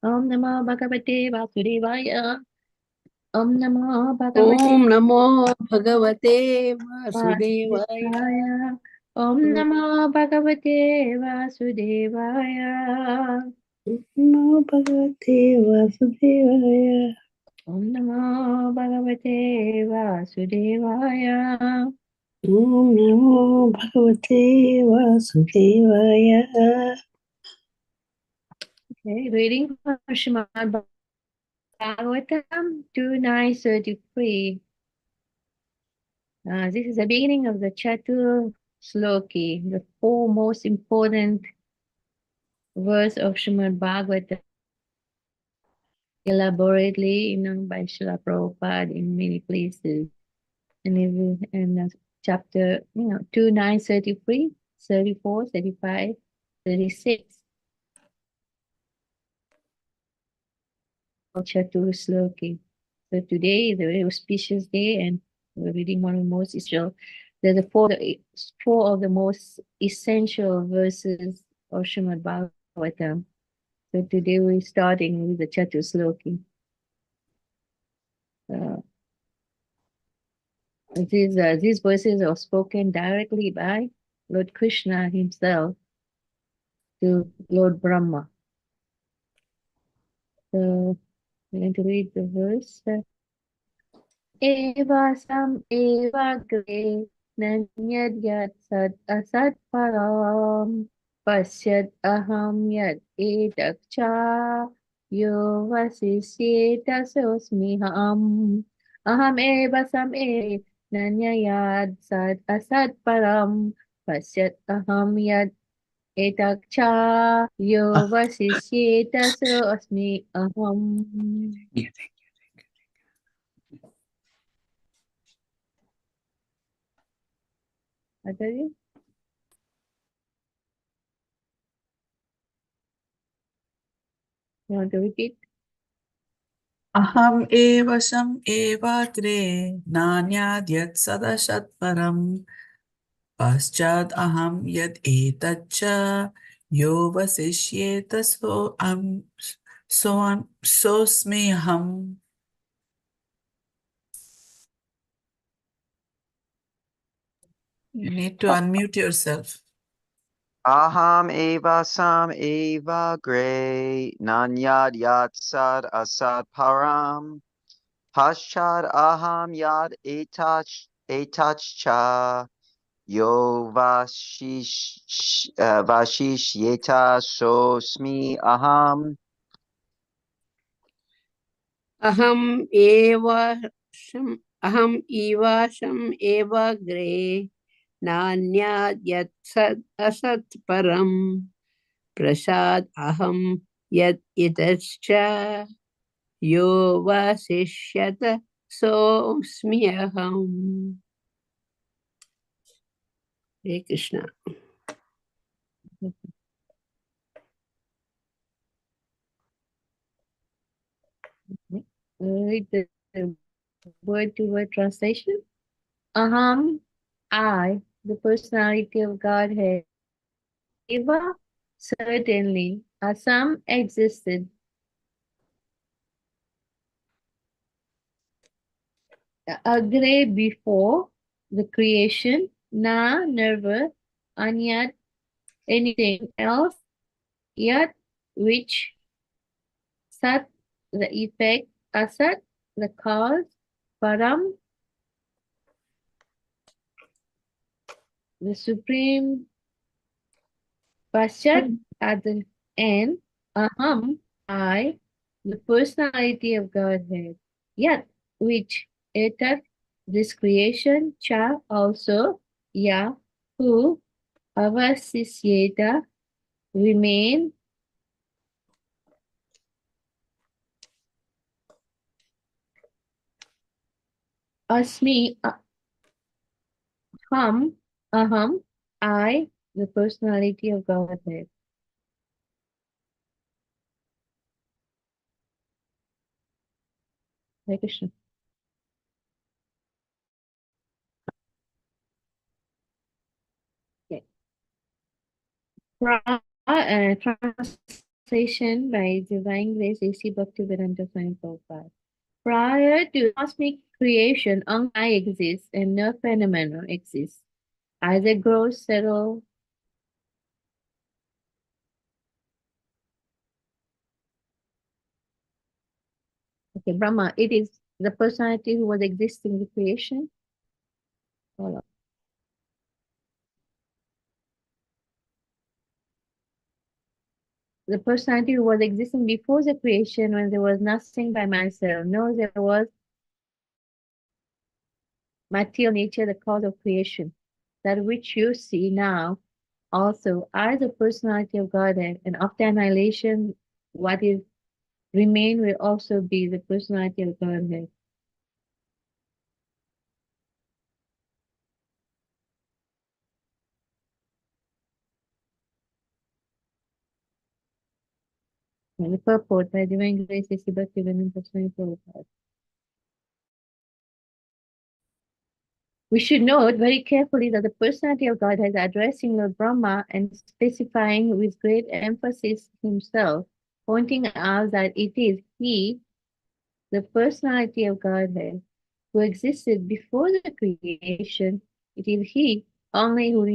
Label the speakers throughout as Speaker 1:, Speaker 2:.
Speaker 1: Om Namo Bhagavate Vasudevaya. Om Namo Bhagavate
Speaker 2: Om Namo Bhagavate Vasudevaya.
Speaker 1: Vasudevaya. Om Namo Bhagavate Vasudevaya.
Speaker 2: Om Namo Bhagavate Vasudevaya.
Speaker 1: Om Namo Bhagavate Vasudevaya.
Speaker 2: Om Namo Bhagavate Vasudevaya.
Speaker 1: Okay, reading from Srimad Bhagavatam 2933. This is the beginning of the Chatur Sloki, the four most important verse of Srimad Bhagavatam, elaborately, by Srila Prabhupada in many places. And chapter, 2933, 34, 35, 36. Chatur Sloki. So today is a very auspicious day, and we're reading one of the most essential. There's four of the most essential verses of Srimad Bhagavatam. So today we're starting with the Chatur Sloki. These verses are spoken directly by Lord Krishna himself to Lord Brahma. So we're going to read the verse. Eva sam eva gre nanyad yad sad asad param pasyad aham yad edakcha yo vasisyeta sosmiham aham eva sam eva nanyad sad asad param pasyad aham yad edakcha yo vasisyeta sosmiham. I tell you. You want to repeat?
Speaker 3: Aham eva sham eva gre nanyad sadashat param paschad aham yad etacha yo vasishyeta sosmiham. You need to unmute yourself.
Speaker 4: Aham eva sam eva gre nanyad yat sad asad param paschad aham yad etach yo vashish yeta sosmi aham.
Speaker 2: Aham eva sham eva gre nanyad yat sad asat param prasad aham yat itascha yo vasishyata sosmiyaham. Hare Krishna.
Speaker 1: Read the word-to-word translation. Aham, I, the personality of Godhead. Eva, certainly. Asam, existed. Agre, before the creation. Na, never. Anyat, anything else. Yat, which. Sat, the effect. Asat, the cause. Param, the supreme. Paschat, at the end. Aham, I, the personality of Godhead. Yat, which. Etat, this creation. Cha, also. Ya, who. Avasisyeta, remain. Asmi, aham, I, the personality of Godhead. Hare Krishna. Okay. Translation by Divine Grace A.C. Bhaktivedanta Swami Prabhupada. Prior to cosmic creation, only I exist and no phenomenon exists. As it grows, settle. Okay, Brahma, it is the personality who was existing in the creation. Hold on. The personality who was existing before the creation when there was nothing by myself. No, there was material nature, the cause of creation. That which you see now also are the personality of Godhead, and after annihilation, what is remain will also be the personality of Godhead. And the purport by Divine Grace is Bhaktivedanta Swami Prabhupada. We should note very carefully that the personality of God is addressing Lord Brahma and specifying with great emphasis himself, pointing out that it is he, the personality of Godhead, who existed before the creation. It is he only who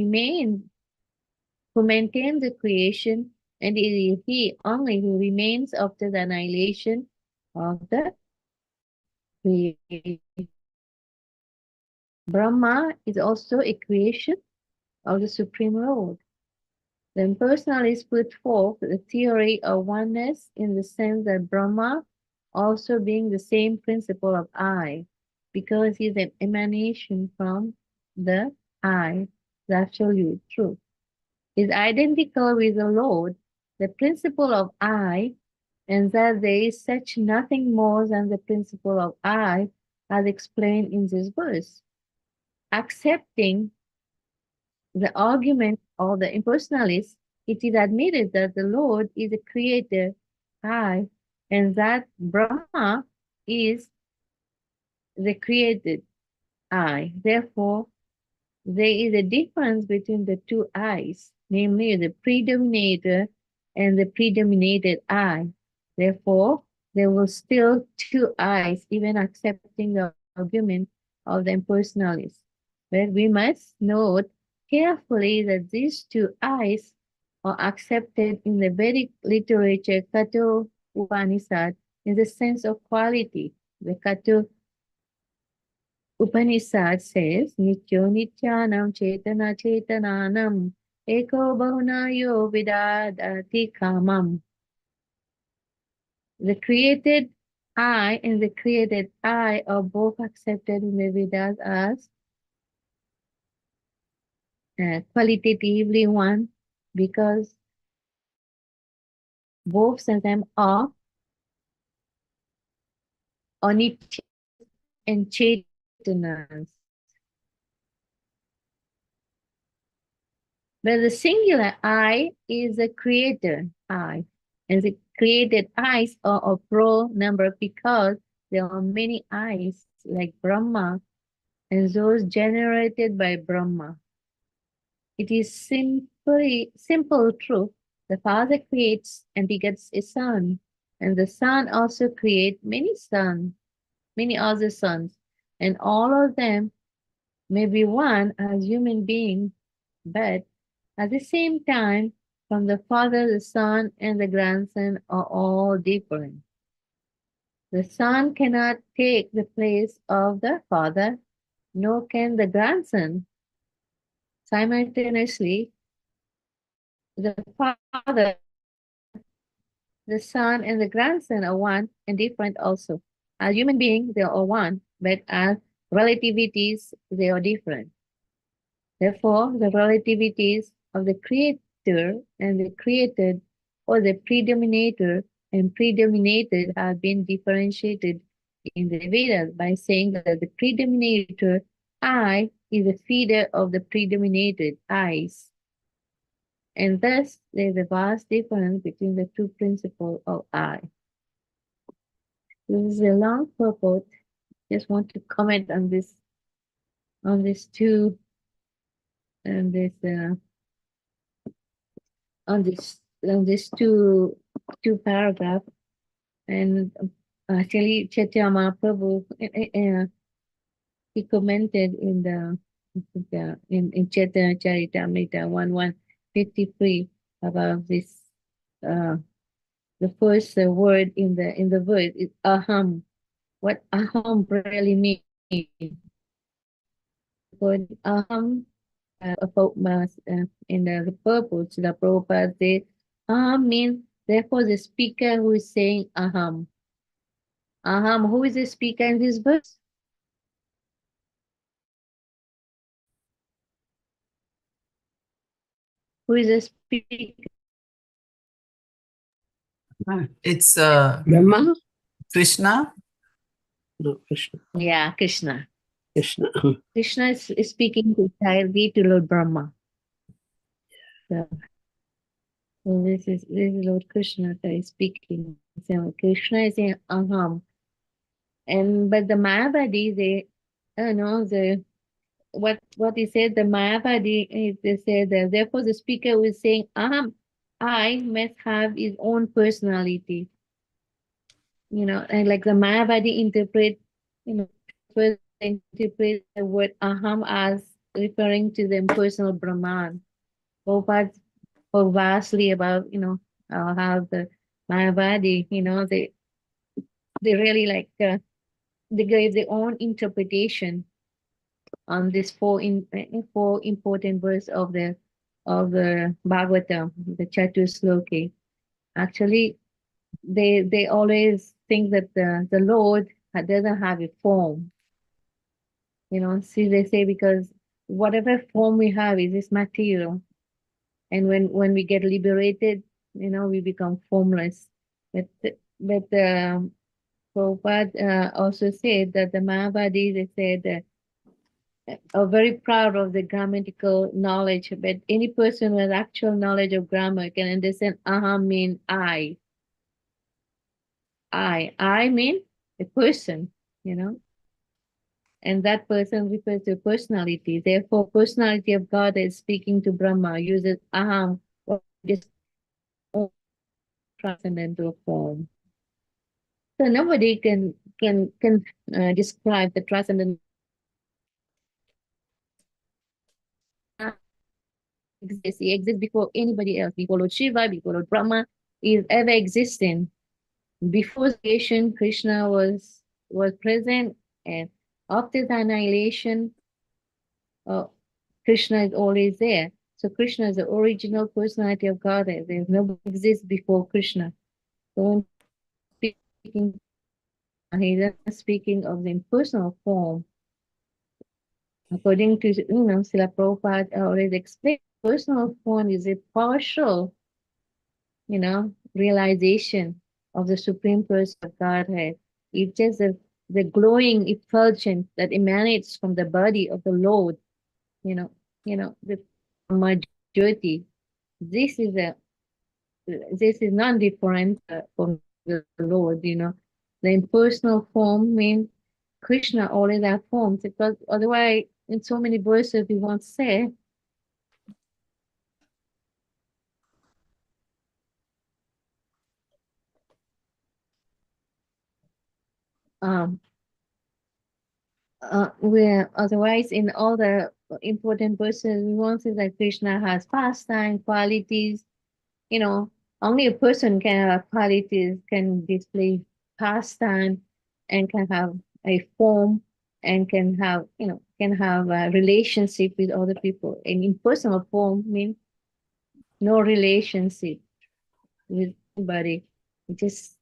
Speaker 1: maintains the creation, and it is he only who remains after the annihilation of the creation. Brahma is also a creation of the Supreme Lord. The impersonalists put forth the theory of oneness in the sense that Brahma also being the same principle of I, because he is an emanation from the I, the absolute truth, is identical with the Lord, the principle of I, and that there is such nothing more than the principle of I, as explained in this verse. Accepting the argument of the impersonalists, it is admitted that the Lord is a creator, I, and that Brahma is the created I. Therefore, there is a difference between the two I's, namely the predominator and the predominated I. Therefore, there were still two I's, even accepting the argument of the impersonalists. But we must note carefully that these two I's are accepted in the Vedic literature Kato Upanishad in the sense of quality. The Kato Upanishad says, Nityo Nityanam Chetana Chetananam Eko Bahunayo Vidadati Kamam. The created I and the created I are both accepted in the Vedas as qualitatively one, because both of them are Nitya and Chetanas. But the singular I is the creator I, and the created I's are of raw number because there are many I's like Brahma and those generated by Brahma. It is simple truth. The Father creates and begets a son, and the Son also creates many other sons, and all of them may be one as human beings, but at the same time, from the Father, the Son, and the grandson are all different. The Son cannot take the place of the Father, nor can the grandson. Simultaneously, the Father, the Son, and the grandson are one and different also. As human beings, they are one, but as relativities, they are different. Therefore, the relativities of the creator and the created, or the predominator and predominated, have been differentiated in the Vedas by saying that the predominator I is the feeder of the predominated I's. And thus, there is a vast difference between the two principles of I. This is a long purport. Just want to comment on this two and this on this two paragraph. And actually Chaitanya Mahaprabhu he commented in in Chaitanya Charitamrita 1153 about this the first word in the word is aham. What aham really means? Word aham about in the purpose, the Prabhupada said aham means therefore the speaker who is saying aham. Aham, who is the speaker in this verse? Who is the speaker?
Speaker 3: It's
Speaker 2: Brahma?
Speaker 3: Krishna.
Speaker 2: No, Krishna.
Speaker 1: Yeah, Krishna.
Speaker 2: Krishna.
Speaker 1: Krishna is speaking entirely to Lord Brahma. So this is Lord Krishna that is speaking. So Krishna is saying aham. And but the Mayavadi, they the what he said, the Mayavadi they said that therefore the speaker was saying aham, I must have his own personality. And like the Mayavadi first interpret the word aham as referring to the impersonal Brahman. Prabhupada spoke vastly about, how the Mayavadi, they really they gave their own interpretation on this four important verse of the Bhagavatam, the Chatusloki. Actually, they always think that the Lord doesn't have a form. See, they say because whatever form we have is this material, and when we get liberated, we become formless. But Prabhupada also said that the Mayavadis, they said are very proud of the grammatical knowledge, but any person with actual knowledge of grammar can understand aham mean I. I mean a person, and that person refers to personality. Therefore, personality of God is speaking to Brahma uses aham or just transcendental form. So nobody can describe the transcendental exists. He exists before anybody else, before Lord Shiva, before Lord Brahma is ever existing. Before creation, Krishna was present, and after the annihilation, Krishna is always there. So Krishna is the original personality of Godhead. There's nobody exists before Krishna. So when speaking, he's not speaking of the impersonal form. According to Srila Prabhupada already explained, personal form is a partial, realization of the Supreme Person of Godhead. It's just the glowing effulgence that emanates from the body of the Lord, the majority. This is not different from the Lord, The impersonal form means Krishna already have forms, because otherwise, in so many verses, we won't say, um, where otherwise in all the important verses, we won't say that Krishna has pastime qualities. Only a person can have qualities, can display pastime, and can have a form, and can have a relationship with other people. And impersonal form means no relationship with anybody, just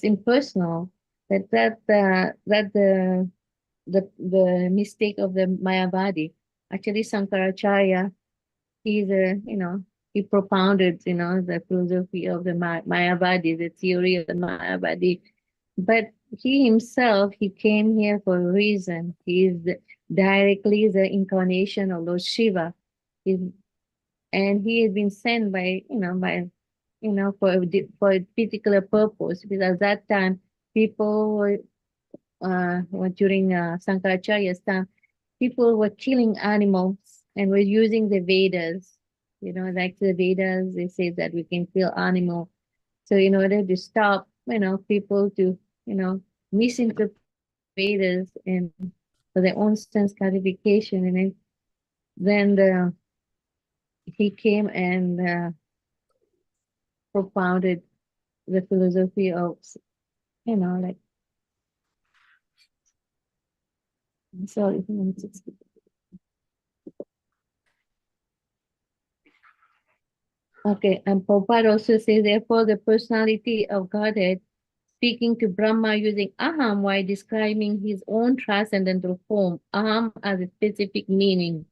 Speaker 1: impersonal. The mistake of the Mayavadi. Actually, Sankaracharya, he propounded, the philosophy of the Mayavadi, the theory of the Mayavadi. But he himself, he came here for a reason. He is directly the incarnation of Lord Shiva. And he has been sent for a particular purpose, because at that time people were during Sankaracharya's time, people were killing animals and were using the Vedas. Like the Vedas, they say that we can kill animal. So in order to stop, people to, misinterpret Vedas and for their own sense gratification, and then he came and propounded the philosophy of, like, sorry, okay, and Prabhupada also says, therefore, the personality of Godhead speaking to Brahma using aham while describing his own transcendental form. Aham has a specific meaning.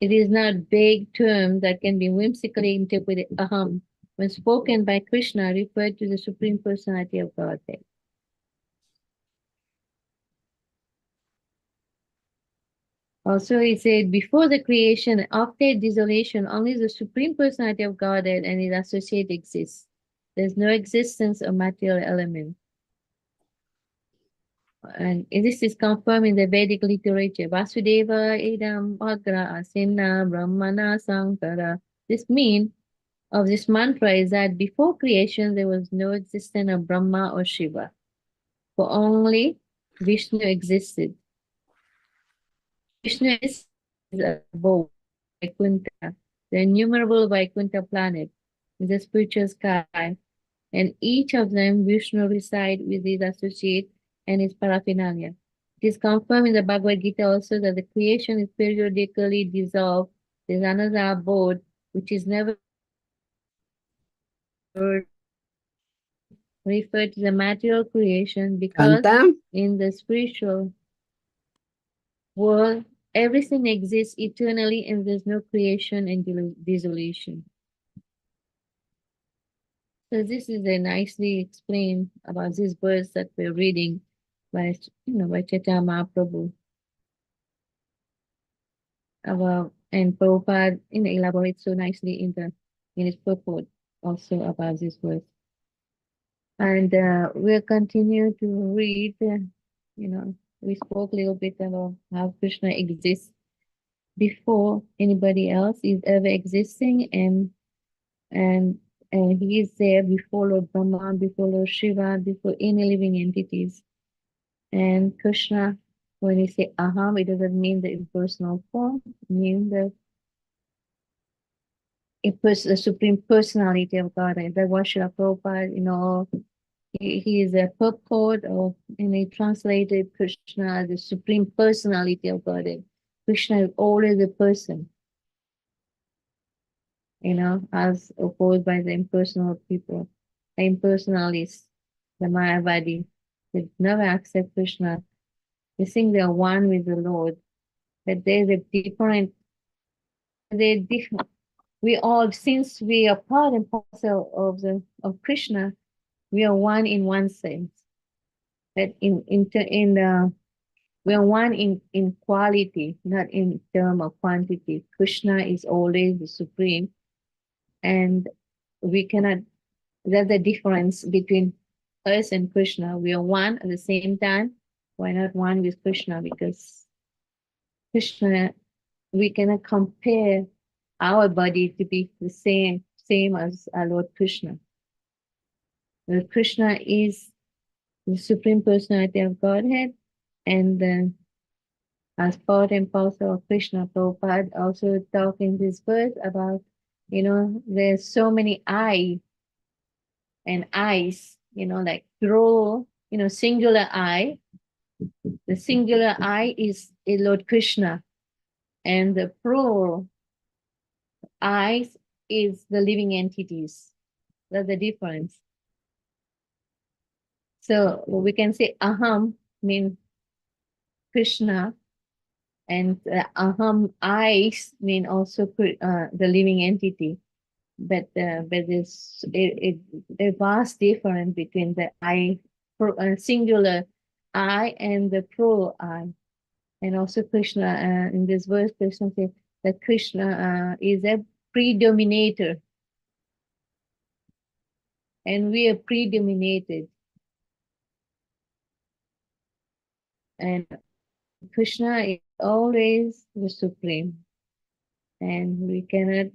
Speaker 1: It is not vague term that can be whimsically interpreted. Aham, when spoken by Krishna, referred to the Supreme Personality of Godhead. Also, he said, before the creation, after dissolution, only the Supreme Personality of Godhead and its associate exists. There's no existence of material element. And this is confirmed in the Vedic literature. Vasudeva idam agra asena brahmana sankara. This mean of this mantra is that before creation, there was no existence of Brahma or Shiva, for only Vishnu existed. Vishnu is above Vaikuntha, the innumerable Vaikuntha planet in the spiritual sky, and each of them Vishnu reside with his associate and his paraphernalia. It is confirmed in the Bhagavad Gita also that the creation is periodically dissolved. There's another abode which is never referred to the material creation because
Speaker 2: Kanta,
Speaker 1: in the spiritual world, everything exists eternally and there's no creation and dissolution. So this is a nicely explained about this verse that we're reading by Chaitanya Mahaprabhu. And Prabhupada elaborates so nicely in his purport also about this verse. And we'll continue to read. We spoke a little bit about how Krishna exists before anybody else is ever existing, and he is there before Lord Brahma, before Lord Shiva, before any living entities. And Krishna, when he say aham, it doesn't mean the impersonal form, it means the Supreme Personality of God. And that was Srila Prabhupada, he is a purport of, and he translated Krishna as the Supreme Personality of God. And Krishna is always a person, as opposed by the impersonal people. The impersonalists, the Mayavadi, they never accept Krishna. They think they are one with the Lord, but there's a different, we all, since we are part and parcel of Krishna, we are one in one sense. But we are one in quality, not in term of quantity. Krishna is always the supreme, and we cannot. That's the difference between us and Krishna. We are one at the same time. Why not one with Krishna? Because Krishna, we cannot compare our body to be the same as our Lord Krishna. Lord Krishna is the Supreme Personality of Godhead, and as part and parcel of Krishna. Prabhupada also talk in this verse about, there's so many I and eyes, like plural, singular I. The singular I is a Lord Krishna, and the plural eyes is the living entities. That's the difference. So we can say aham means Krishna, and aham eyes mean also the living entity. But there's a vast difference between the singular I and the plural I. And also Krishna, in this verse, Krishna says that Krishna is a predominator, and we are predominated. And Krishna is always the supreme. And we cannot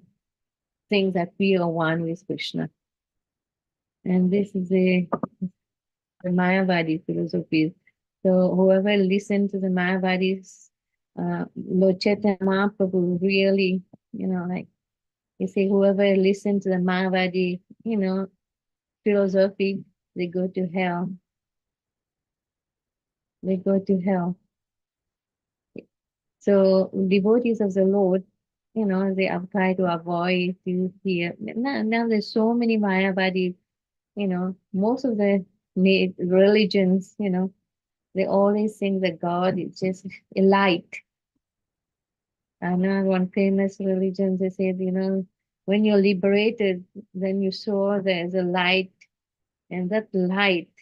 Speaker 1: think that we are one with Krishna. And this is the Mayavadi philosophy. So whoever listened to the Mayavadis, Lord Chaitanya Mahaprabhu really, like you say, whoever listened to the Mayavadi, philosophy, they go to hell. They go to hell. So devotees of the Lord, they have tried to avoid to hear. Now there's so many Mayavadis, most of the religions, they always think that God is just a light. I know one famous religion, they said, when you're liberated, then you saw there's a light, and that light,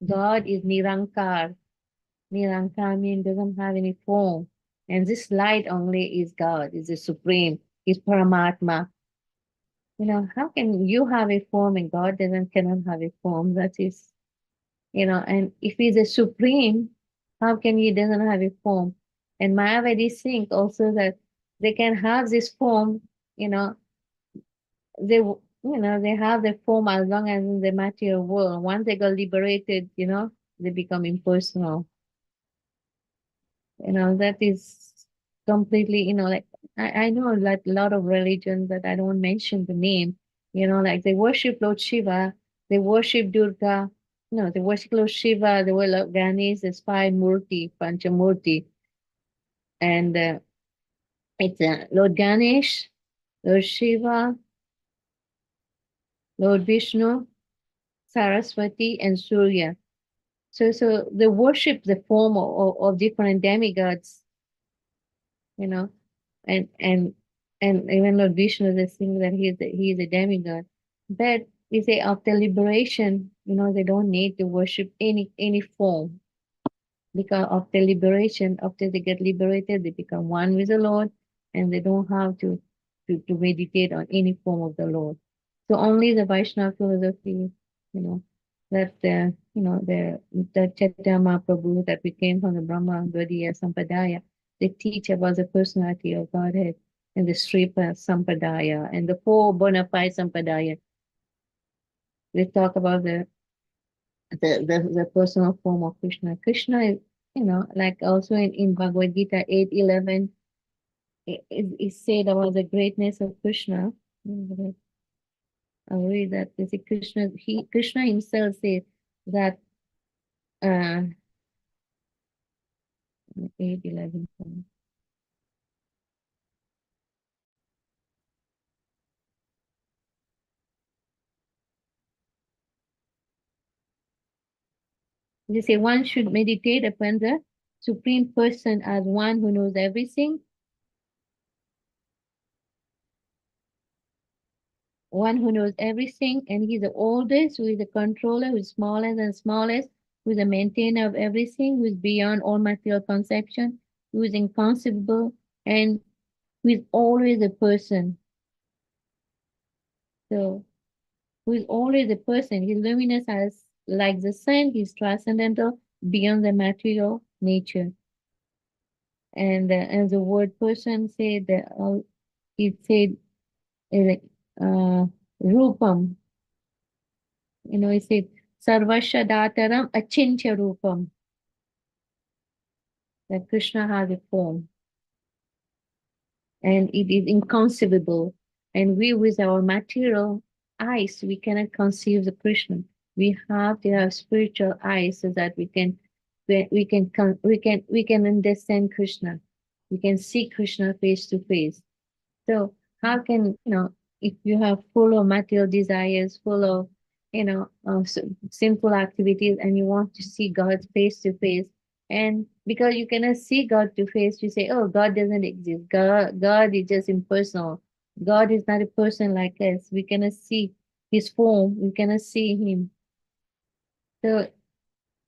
Speaker 1: God is Nirankar. Nirankar means doesn't have any form. And this light only is God, is the supreme, is Paramatma. How can you have a form and God cannot have a form? That is, and if he's a supreme, how can he doesn't have a form? And Mayavadis think also that they can have this form, they have the form as long as in the material world. Once they got liberated, they become impersonal. That is completely, like I know like a lot of religions that I don't mention the name, like they worship Lord Shiva, they worship Durga, they worship Lord Shiva, they worship Ganesh, the five Murti, Panchamurti. And it's Lord Ganesh, Lord Shiva, Lord Vishnu, Saraswati, and Surya. So they worship the form of different demigods, and even Lord Vishnu, they think that he is a demigod. But we say after liberation, they don't need to worship any form. Because after liberation, after they get liberated, they become one with the Lord, and they don't have to meditate on any form of the Lord. So only the Vaishnava philosophy, that the Chaitanya Mahaprabhu that we came from the Brahma Gaudiya Sampradaya, they teach about the personality of Godhead and the Sripa Sampradaya and the four bona fide Sampradaya. They talk about the personal form of Krishna. Krishna is, like also in Bhagavad Gita 8:11, it said about the greatness of Krishna. I'll read that. This is Krishna himself said that 8:11. They say one should meditate upon the Supreme Person as one who knows everything, one who knows everything, and he's the oldest, who is the controller, who is smallest and smallest, who is the maintainer of everything, who is beyond all material conception, who is inconceivable, and who is always a person. So, who is always a person. He's luminous as like the sun, he's transcendental beyond the material nature. And as the word person said, it said, Rupam. It said, Sarvasha Dataram Achintya Rupam. That Krishna has a form. And it is inconceivable. And we, with our material eyes, we cannot conceive the Krishna. We have to have spiritual eyes so that we can understand Krishna. We can see Krishna face to face. So how can, if you have full of material desires, full of, sinful activities, and you want to see God face to face, and because you cannot see God to face, you say, oh, God doesn't exist. God is just impersonal. God is not a person like us. We cannot see his form. We cannot see him. So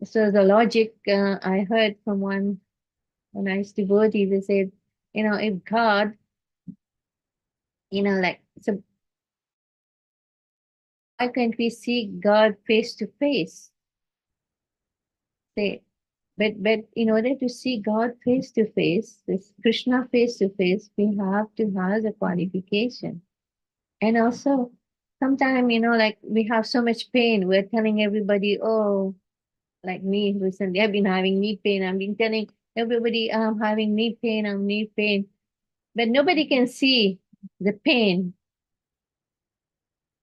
Speaker 1: the logic I heard from one nice devotee, they said, if God, so why can't we see God face to face? Say, But in order to see God face to face, this Krishna face to face, we have to have the qualification. And also, sometimes, like we have so much pain, we're telling everybody, oh, like me recently, I've been having knee pain. I've been telling everybody, I'm having knee pain, I'm knee pain. But nobody can see the pain.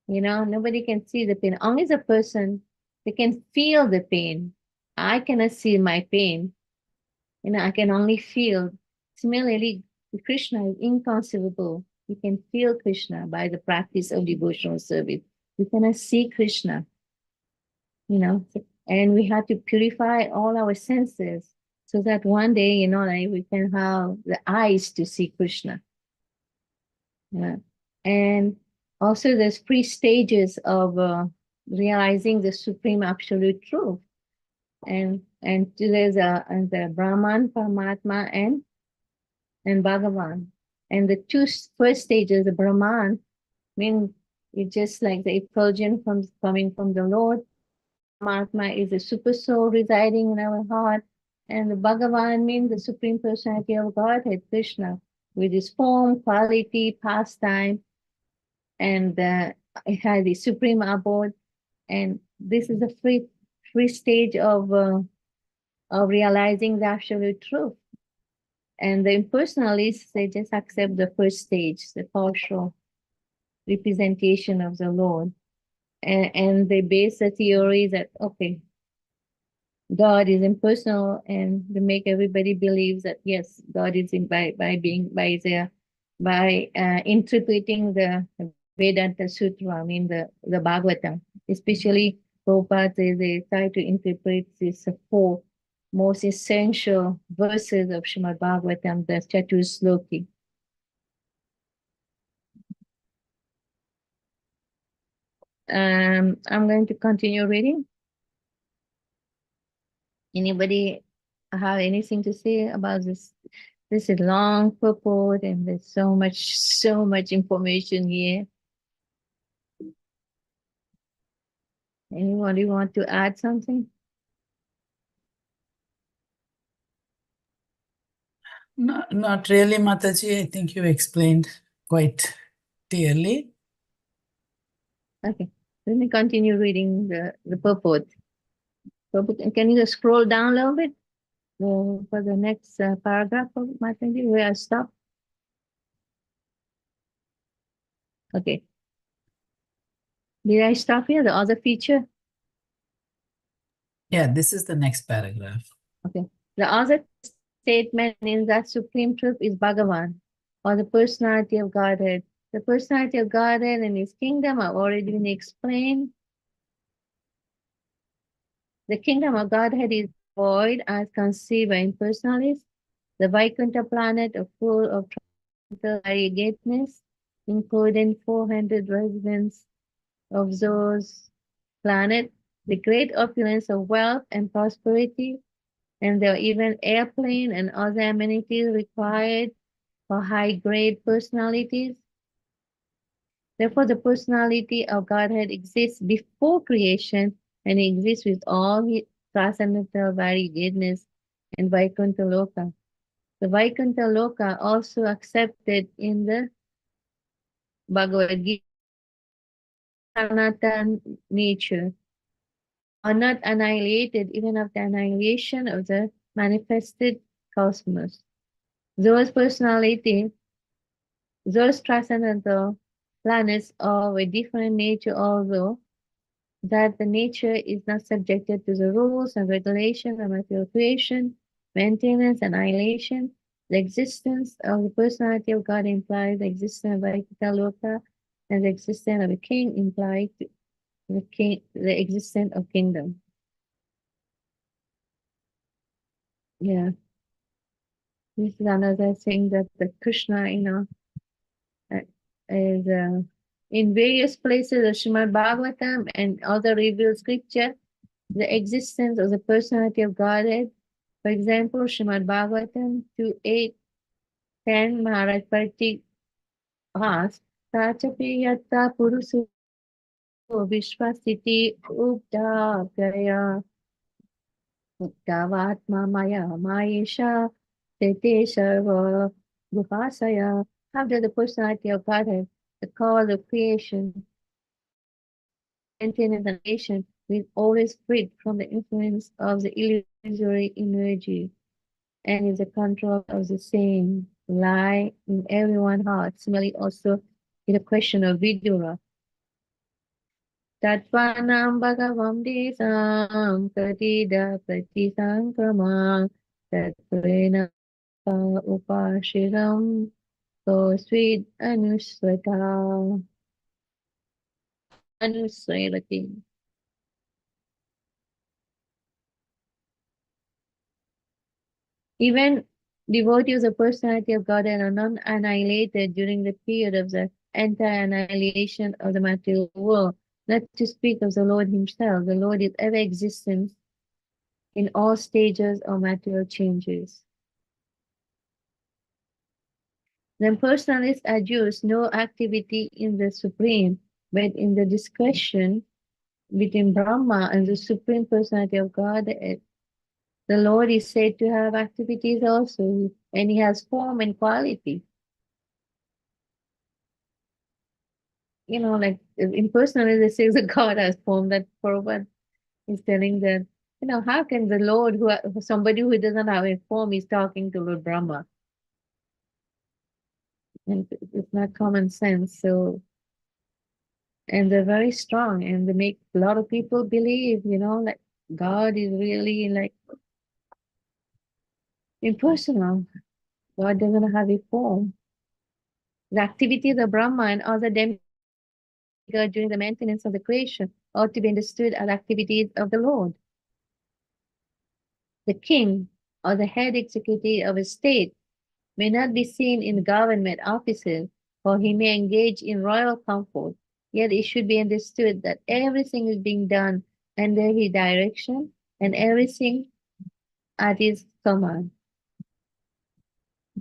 Speaker 1: Nobody can see the pain. Only the person, they can feel the pain. I cannot see my pain. I can only feel. Similarly, Krishna is inconceivable. You can feel Krishna by the practice of devotional service. We cannot see Krishna, and we have to purify all our senses so that one day, like we can have the eyes to see Krishna. Yeah. And also there's 3 stages of realizing the supreme absolute truth. And there's the Brahman, Paramatma, and Bhagavan. And the 2 first stages, the Brahman, mean it's just like the effulgence coming from the Lord. Paramatma is the super soul residing in our heart. And the Bhagavan means the Supreme Personality of Godhead, Krishna, with his form, quality, pastime, and it has the supreme abode. And this is the free stage of realizing the absolute truth. And the impersonalists, they just accept the first stage, the partial representation of the Lord. And they base the theory that, okay, God is impersonal, and they make everybody believe that, yes, God is in by interpreting the Vedanta Sutra, I mean the Bhagavatam. Especially Prabhupada, they try to interpret these 4 most essential verses of Srimad Bhagavatam, the Chatusloki. I'm going to continue reading. Anybody have anything to say about this? This is long purport, and there's so much information here. Anybody want to add something?
Speaker 3: No, not really, Mataji. I think you explained quite clearly.
Speaker 1: Okay, let me continue reading the purport. Can you just scroll down a little bit for the next paragraph of Mataji, where I stop? Okay. Did I stop here? The other feature?
Speaker 3: Yeah, this is the next paragraph.
Speaker 1: Okay. The other statement is that supreme truth is Bhagavan, or the personality of Godhead. The personality of Godhead and his kingdom have already been explained. The kingdom of Godhead is void as conceived by impersonalists. The Vaikuntha planet are full of variegateness, including 400 residents of those planets, the great opulence of wealth and prosperity, and there are even airplane and other amenities required for high-grade personalities. Therefore, the personality of Godhead exists before creation and exists with all his transcendental variegateness and Vaikuntha Loka. The Vaikuntha Loka also accepted in the Bhagavad Gita, Sanatan nature, are not annihilated even after annihilation of the manifested cosmos. Those personalities, those transcendental planets are of a different nature, although that the nature is not subjected to the rules and regulations of material creation, maintenance, and annihilation. The existence of the personality of God implies the existence of Vaikuntha Loka, and the existence of a king implies the existence of kingdom. Yeah. This is another thing that the Krishna, is in various places of Srimad Bhagavatam and other revealed scripture, the existence of the personality of Godhead. For example, Srimad Bhagavatam 2:8-10, Maharaj Partik asks, Tachapi yatta purusu vishvasiti updagaya. Uktavatma Maya Mayesha Tete Sarva Gupasaya. After the personality of Godhead, the cause of creation, maintenance and nation, is always freed from the influence of the illusory energy and is the control of the same lie in everyone's heart. Similarly, also in the question of Vidura. Tatvanam bhagavam desam pratida pratisankramam tatvena upashiram so sweet anuswata anuswayati. Even devotees of personality of God are not annihilated during the period of the anti-annihilation of the material world. Not to speak of the Lord himself. The Lord is ever existent in all stages of material changes. Then personalists adduce no activity in the Supreme, but in the discussion between Brahma and the Supreme Personality of God, the Lord is said to have activities also, and he has form and quality. You know, like in personally, they say that God has form. That Prabhupada is telling that, you know, how can the Lord, somebody who doesn't have a form, is talking to Lord Brahma? And it's not common sense. So, and they're very strong, and they make a lot of people believe, you know, like God is really like impersonal. God doesn't have a form. The activities of Brahma and other demigods during the maintenance of the creation ought to be understood as activities of the Lord. The king or the head executive of a state may not be seen in government offices, or he may engage in royal comfort, yet it should be understood that everything is being done under his direction and everything at his command.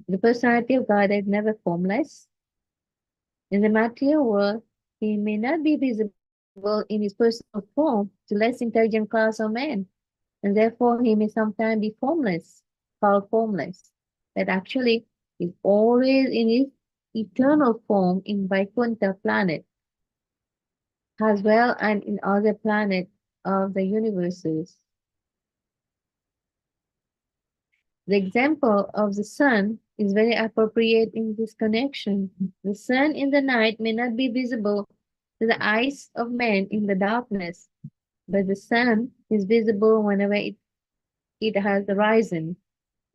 Speaker 1: The personality of God is never formless. In the material world, he may not be visible in his personal form to less intelligent class of men, and therefore he may sometimes be formless, called formless, but actually is always in his eternal form in Vaikuntha planet, as well and in other planets of the universes. The example of the sun is very appropriate in this connection. The sun in the night may not be visible to the eyes of men in the darkness, but the sun is visible whenever it has risen.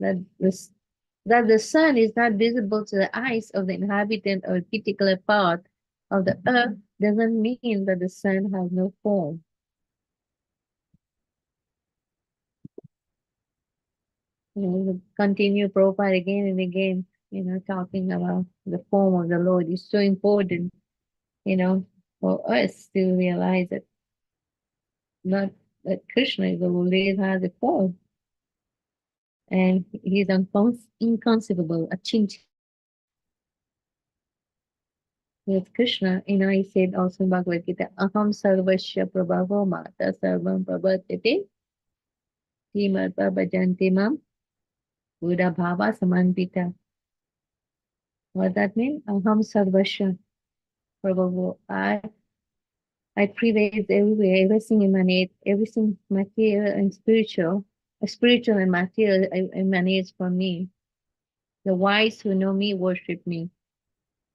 Speaker 1: That the sun is not visible to the eyes of the inhabitant of a particular part of the earth doesn't mean that the sun has no form. You know, continue Prabhupada again and again, you know, talking about the form of the Lord is so important, you know, for us to realize that not that Krishna is the Lord, he has a form, and he's inconceivable, achintya. With Krishna, you know, he said also in Bhagavad Gita, Aham sarvasya prabhavo mata sarvam prabhatete Timarpa bhajanti mam Buddha bhava samanpita. What that mean? Aham sarvasya prabhavo. I prevail everywhere, everything emanates, everything material and spiritual, spiritual and material emanates from me. The wise who know me worship me.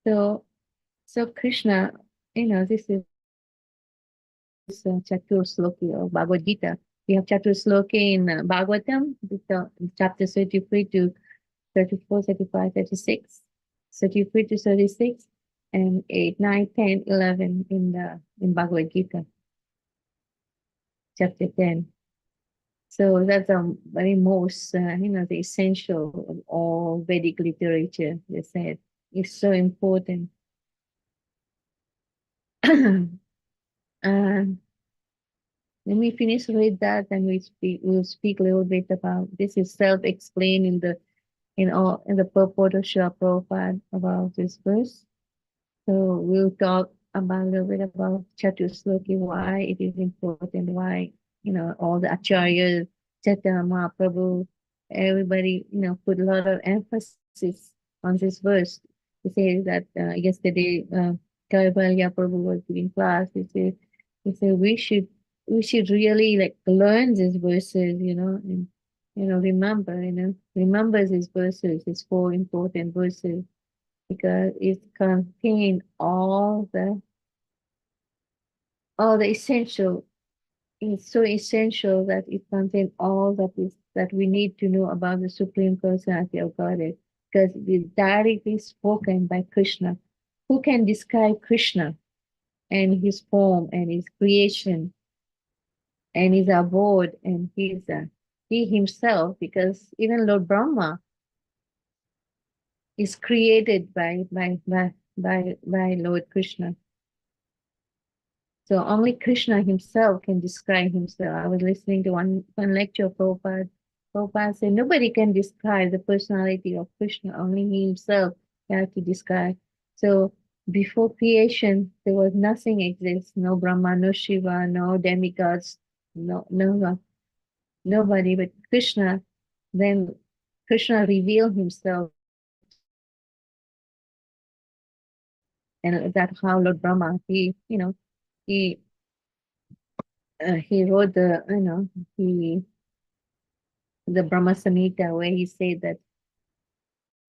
Speaker 1: So Krishna, you know, this is Chatur Sloki of Bhagavad Gita. We have Chatur Sloki in Bhagavatam, chapter 33 to 34, 35, 36, 33 to 36, and 8, 9, 10, 11 in Bhagavad Gita, chapter 10. So that's very most, you know, the essential of all Vedic literature, they said. It's so important. And when we finish with that, then we'll speak a little bit about this is self-explained in the purport of Srila Prabhupada about this verse. So we'll talk about a little bit about Chatusloki, why it is important, why, you know, all the acharyas Chaitanya Mahaprabhu, everybody, put a lot of emphasis on this verse. He says that yesterday, Kaivalya Prabhu was giving class. He said we should really like learn these verses, and remember these verses, these four important verses, because it contains all the essential. It's so essential that it contains all that we need to know about the Supreme Personality of Godhead, because it is directly spoken by Krishna. Who can describe Krishna and his form and his creation and his abode and he himself? Because even Lord Brahma is created by Lord Krishna. So only Krishna himself can describe himself. I was listening to one lecture of Prabhupada. Prabhupada said nobody can describe the personality of Krishna, only he himself has to describe. So before creation, there was nothing exists, no Brahma, no Shiva, no demigods, nobody but Krishna. Then Krishna revealed himself, and that's how Lord Brahma, he wrote the Brahma Samhita, where he said that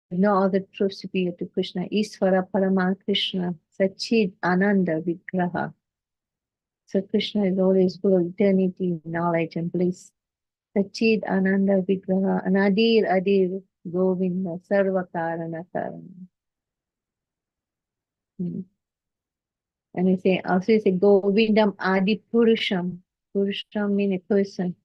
Speaker 1: no other truth superior to Krishna. Isvara Parama Krishna Sachid Ananda Vigraha. So Krishna is always full of eternity, knowledge, and bliss. Sachid Ananda Vigraha Anadir Adir Govinda Sarvakarana Karana. And he say Govindam Adi Purusham. Purusham means a person.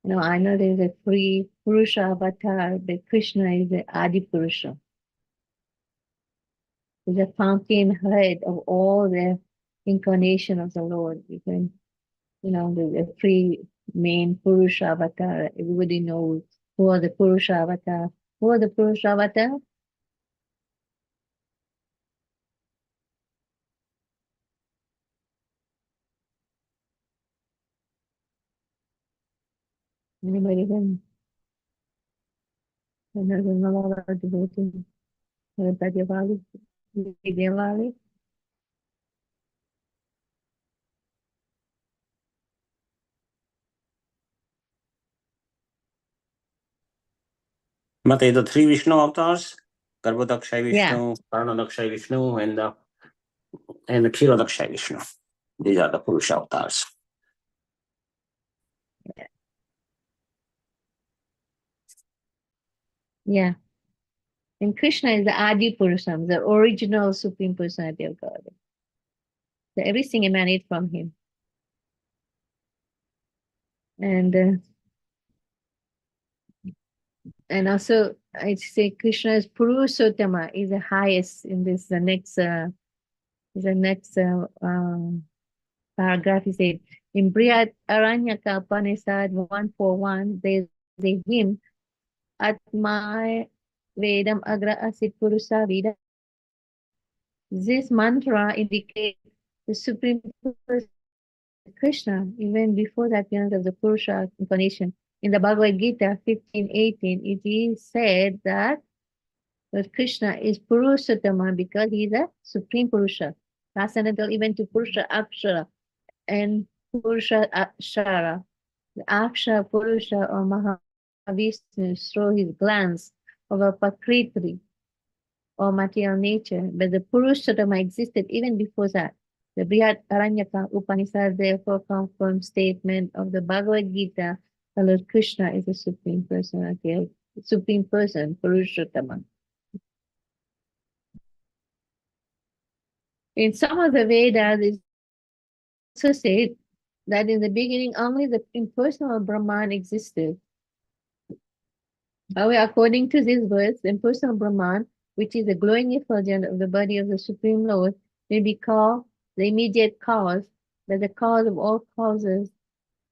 Speaker 1: I know there's a free Purusha avatar, but Krishna is the Adi Purusha. Is the fountainhead of all the incarnation of the Lord. There's a three main Purusha avatar. Everybody knows who are the Purusha avatar. Who are the Purusha avatar? Anybody can? Devotee. Devali.
Speaker 2: Mate, the three Vishnu avatars, Garbhodakshay Vishnu,
Speaker 1: Yeah.
Speaker 2: Karnadakshay Vishnu, and the Kshirodakshay Vishnu. These are the Purusha avatars.
Speaker 1: Yeah. And Krishna is the Adi Purusham, the original Supreme Personality of God. So everything emanates from him. And also I say Krishna is Purushottama, is the highest in this. The next paragraph is said in Brihad Aranyaka Upanishad 141. There's a hymn Atma Vedam Agra Asit Purusa Vida. This mantra indicates the Supreme Person Krishna even before the appearance of the Purusha incarnation. In the Bhagavad Gita 15:18, it is said that Krishna is Purushottama because he is a Supreme Purusha, transcendental even to Purusha Akshara and Purusha Akshara. The Akshara Purusha or Mahavishnu through his glance over Prakriti or material nature, but the Purushottama existed even before that. The Brihad Aranyaka Upanishad therefore confirms statement of the Bhagavad Gita that Lord Krishna is the Supreme Personality, Supreme Person, Purushottama. In some of the Vedas, it also said that in the beginning only the impersonal Brahman existed. However, according to this verse, the impersonal Brahman, which is the glowing effulgence of the body of the Supreme Lord, may be called the immediate cause, but the cause of all causes,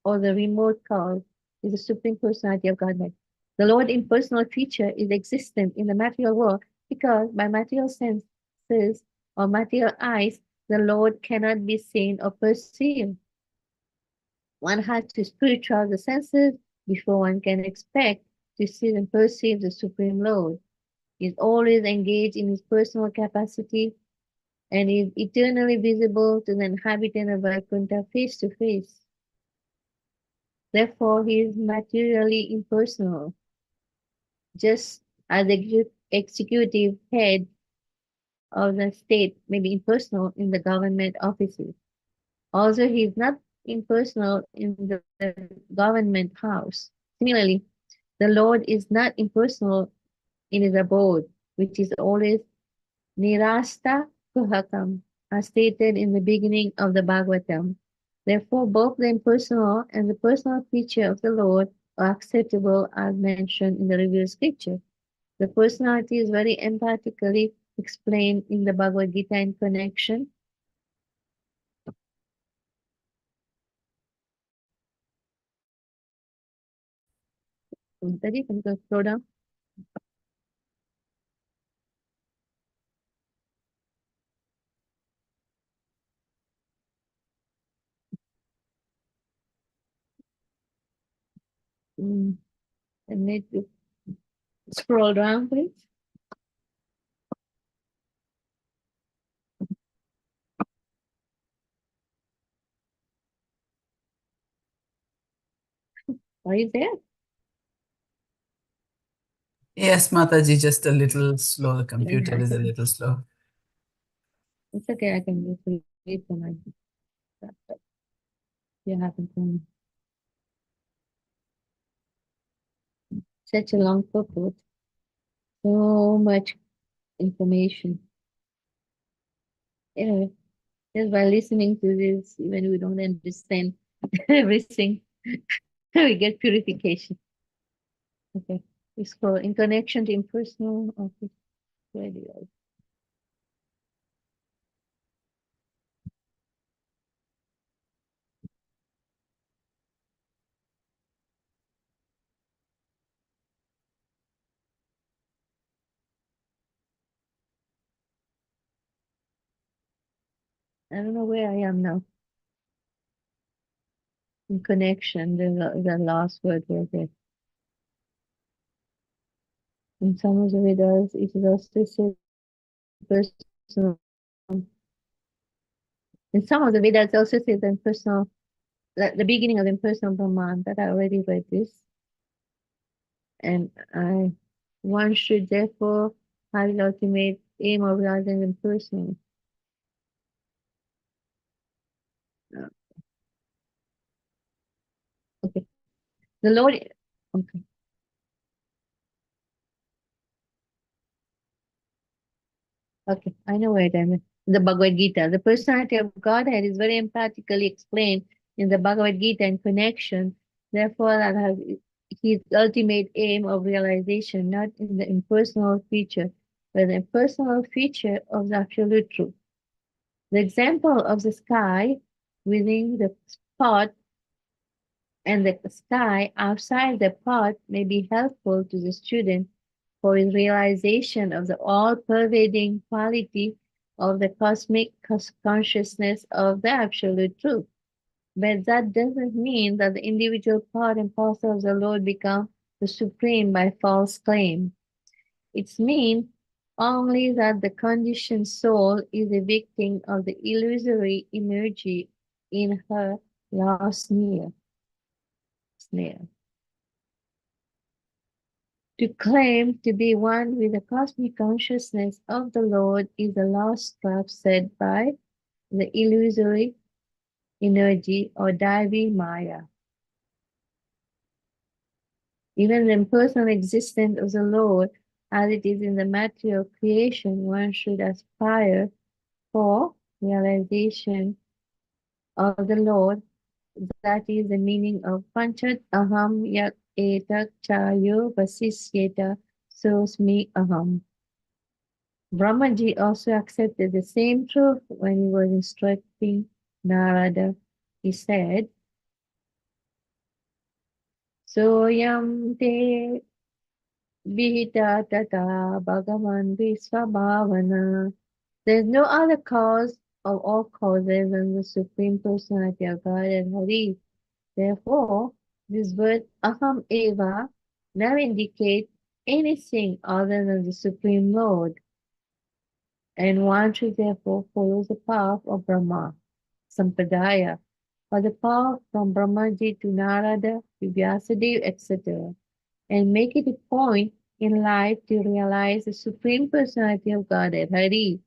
Speaker 1: or the remote cause, is the Supreme Personality of Godhead. The Lord impersonal feature is existent in the material world because by material senses or material eyes, the Lord cannot be seen or perceived. one has to spiritualize the senses before one can expect to see and perceive the Supreme Lord. He is always engaged in his personal capacity and is eternally visible to the inhabitant of Vaikuntha face to face. Therefore, he is materially impersonal, just as the executive head of the state may be impersonal in the government offices. Also, he is not impersonal in the government house. Similarly, the Lord is not impersonal in his abode, which is always Nirasta Kuhakam, as stated in the beginning of the Bhagavatam. Therefore, both the impersonal and the personal feature of the Lord are acceptable as mentioned in the revealed scripture. The personality is very emphatically explained in the Bhagavad Gita in connection. Can you scroll down? I need to scroll down, please. Are you there?
Speaker 3: Yes, Mataji, just a little slow. The computer is a little slow.
Speaker 1: It's okay, I can just read from my laptop. You haven't done such a long purport. So much information. Anyway, just by listening to this, even we don't understand everything, we get purification. Okay, we scroll in connection to impersonal office radio. I don't know where I am now. In connection, the last word was there. In some of the Vedas, it is also said personal. In some of the Vedas, it also says impersonal, like the beginning of impersonal Brahman, but I already read this. And one should therefore have the ultimate aim of realizing impersonal. Okay. The Lord, okay. Okay, I know where it is. The Bhagavad Gita. The personality of Godhead is very emphatically explained in the Bhagavad Gita in connection. Therefore, that has his ultimate aim of realization, not in the impersonal feature, but the impersonal feature of the absolute truth. The example of the sky within the pot and the sky outside the pot may be helpful to the student for his realization of the all-pervading quality of the cosmic consciousness of the absolute truth. But that doesn't mean that the individual part and parcel of the Lord become the supreme by false claim. It means only that the conditioned soul is a victim of the illusory energy in her lost snare. To claim to be one with the cosmic consciousness of the Lord is a lost trap set by the illusory energy or devi maya. Even the impersonal existence of the Lord, as it is in the material creation, one should aspire for realization of the Lord. That is the meaning of Panchat Aham Yak Etak Chayo Vasisyeta Sosmi Aham. Brahmaji also accepted the same truth when he was instructing Narada. He said, Soyam te vihita tata bhagavan visvabhavana. There is no other cause of all causes than the Supreme Personality of God and Hari. Therefore, this word aham eva never indicates anything other than the Supreme Lord, and one should therefore follow the path of Brahma, Sampradaya, or the path from Brahmaji to Narada, to Vyasadeva, etc., and make it a point in life to realize the Supreme Personality of Godhead, Hari,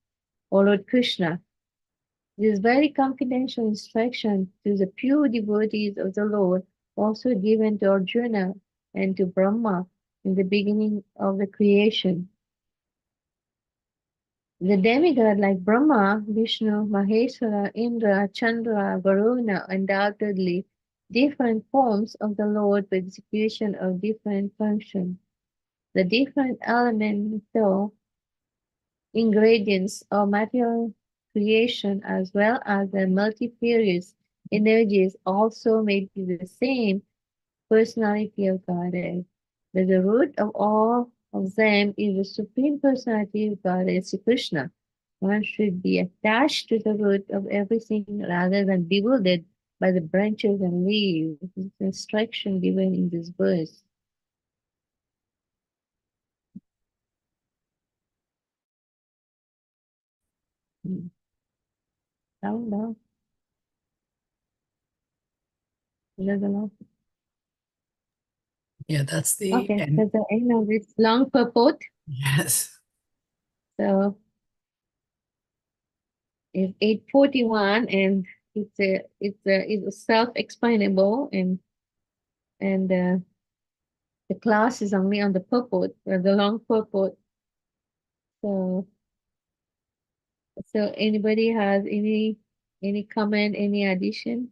Speaker 1: or Lord Krishna. This very confidential instruction to the pure devotees of the Lord also given to Arjuna and to Brahma in the beginning of the creation. The demigod like Brahma, Vishnu, Maheshwara, Indra, Chandra, Varuna, undoubtedly different forms of the Lord for execution of different functions. The different elemental ingredients of material creation as well as the multifarious energies also may be the same personality of Godhead. But the root of all of them is the Supreme Personality of Godhead, Sri Krishna. One should be attached to the root of everything rather than bewildered by the branches and leaves. This is the instruction given in this verse. Down, down.
Speaker 3: Yeah, that's the
Speaker 1: Okay,
Speaker 3: end.
Speaker 1: that's the end of this long purport.
Speaker 3: Yes.
Speaker 1: So it's 8:41 and it's self-explainable and the class is only on the purport, the long purport. So anybody has any comment, any addition?